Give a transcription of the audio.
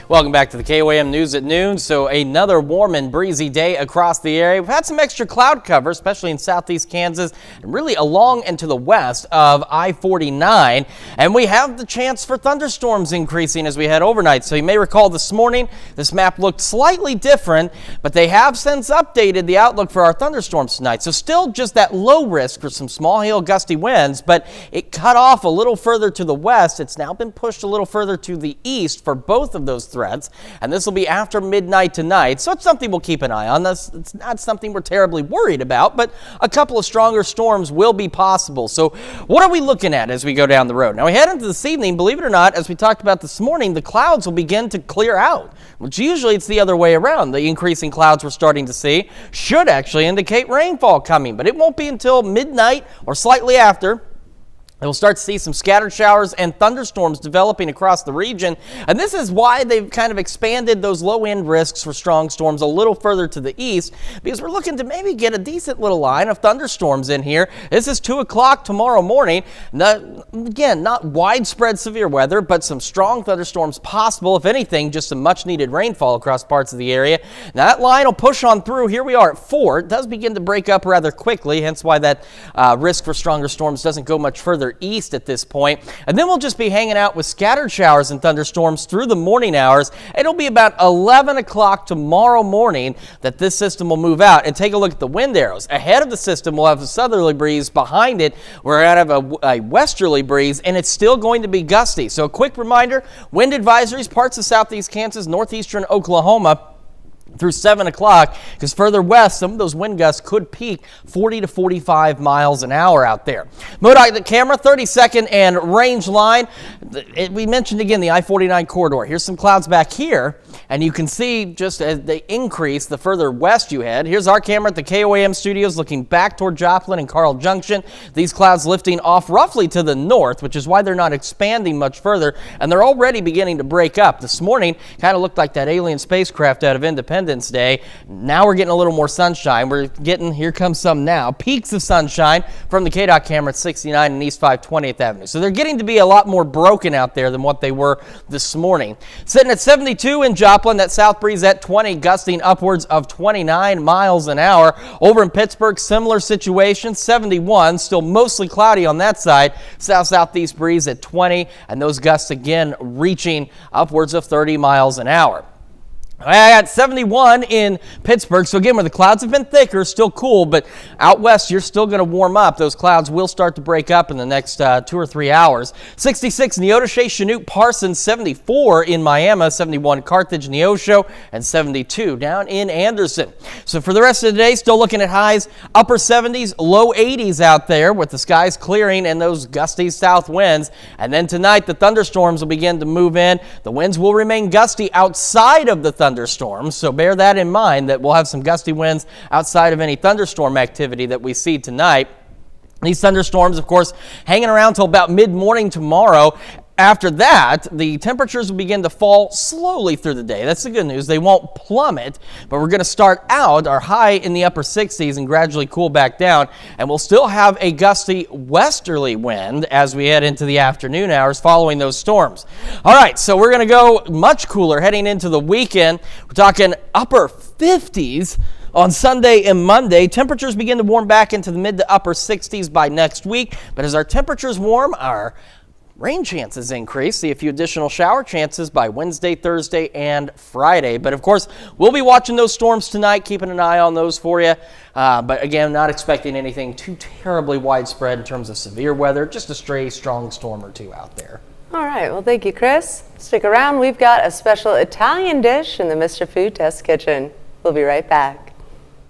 Welcome back to the KOAM News at noon. So another warm and breezy day across the area. We've had some extra cloud cover, especially in southeast Kansas and really along and to the west of I-49. And we have the chance for thunderstorms increasing as we head overnight. So you may recall this morning, this map looked slightly different, but they have since updated the outlook for our thunderstorms tonight. So still just that low risk for some small hail gusty winds, but it cut off a little further to the west. It's now been pushed a little further to the east for both of those threats, and this will be after midnight tonight, so it's something we'll keep an eye on. It's not something we're terribly worried about, but a couple of stronger storms will be possible. So what are we looking at as we go down the road? Now we head into this evening, believe it or not, as we talked about this morning, the clouds will begin to clear out, which usually it's the other way around. The increasing clouds we're starting to see should actually indicate rainfall coming, but it won't be until midnight or slightly after. We'll start to see some scattered showers and thunderstorms developing across the region. And this is why they've kind of expanded those low-end risks for strong storms a little further to the east, because we're looking to maybe get a decent little line of thunderstorms in here. This is 2 o'clock tomorrow morning. Again, not widespread severe weather, but some strong thunderstorms possible. If anything, just some much-needed rainfall across parts of the area. Now, that line will push on through. Here we are at 4. It does begin to break up rather quickly, hence why that risk for stronger storms doesn't go much further east at this point. And then we'll just be hanging out with scattered showers and thunderstorms through the morning hours. It'll be about 11 o'clock tomorrow morning that this system will move out. And take a look at the wind arrows. Ahead of the system, we'll have a southerly breeze. Behind it, we're going to have a westerly breeze, and it's still going to be gusty. So a quick reminder, wind advisories, parts of southeast Kansas, northeastern Oklahoma, through 7 o'clock, because further west, some of those wind gusts could peak 40 to 45 miles an hour out there. MoDOT the camera, 30-second and range line. We mentioned again the I-49 corridor. Here's some clouds back here, and you can see just as they increase the further west you head. Here's our camera at the KOAM studios looking back toward Joplin and Carl Junction. These clouds lifting off roughly to the north, which is why they're not expanding much further, and they're already beginning to break up. This morning kind of looked like that alien spacecraft out of Independence Day. Now we're getting a little more sunshine. We're getting, here comes some now, peaks of sunshine from the KDOT camera at 69 and East 520th Avenue. So they're getting to be a lot more broken out there than what they were this morning. Sitting at 72 in Joplin, that south breeze at 20, gusting upwards of 29 miles an hour. Over in Pittsburgh, similar situation, 71, still mostly cloudy on that side. South-southeast breeze at 20, and those gusts again reaching upwards of 30 miles an hour. I got 71 in Pittsburgh, so again, where the clouds have been thicker, still cool, but out west, you're still going to warm up. Those clouds will start to break up in the next 2 or 3 hours. 66 Neodesha, Chanute, Parsons, 74 in Miami, 71 Carthage, Neosho, and 72 down in Anderson. So for the rest of the day, still looking at highs, upper 70s, low 80s out there with the skies clearing and those gusty south winds. And then tonight, the thunderstorms will begin to move in. The winds will remain gusty outside of the thunderstorms, so bear that in mind that we'll have some gusty winds outside of any thunderstorm activity that we see tonight. These thunderstorms, of course, hanging around till about mid-morning tomorrow. After that, the temperatures will begin to fall slowly through the day. That's the good news. They won't plummet, but we're going to start out our high in the upper 60s and gradually cool back down. And we'll still have a gusty westerly wind as we head into the afternoon hours following those storms. All right, so we're going to go much cooler heading into the weekend. We're talking upper 50s. On Sunday and Monday, temperatures begin to warm back into the mid to upper 60s by next week. But as our temperatures warm, our rain chances increase. See a few additional shower chances by Wednesday, Thursday, and Friday. But of course, we'll be watching those storms tonight, keeping an eye on those for you. But again, not expecting anything too terribly widespread in terms of severe weather, just a stray strong storm or two out there. All right, well, thank you, Chris. Stick around. We've got a special Italian dish in the Mr. Food Test Kitchen. We'll be right back.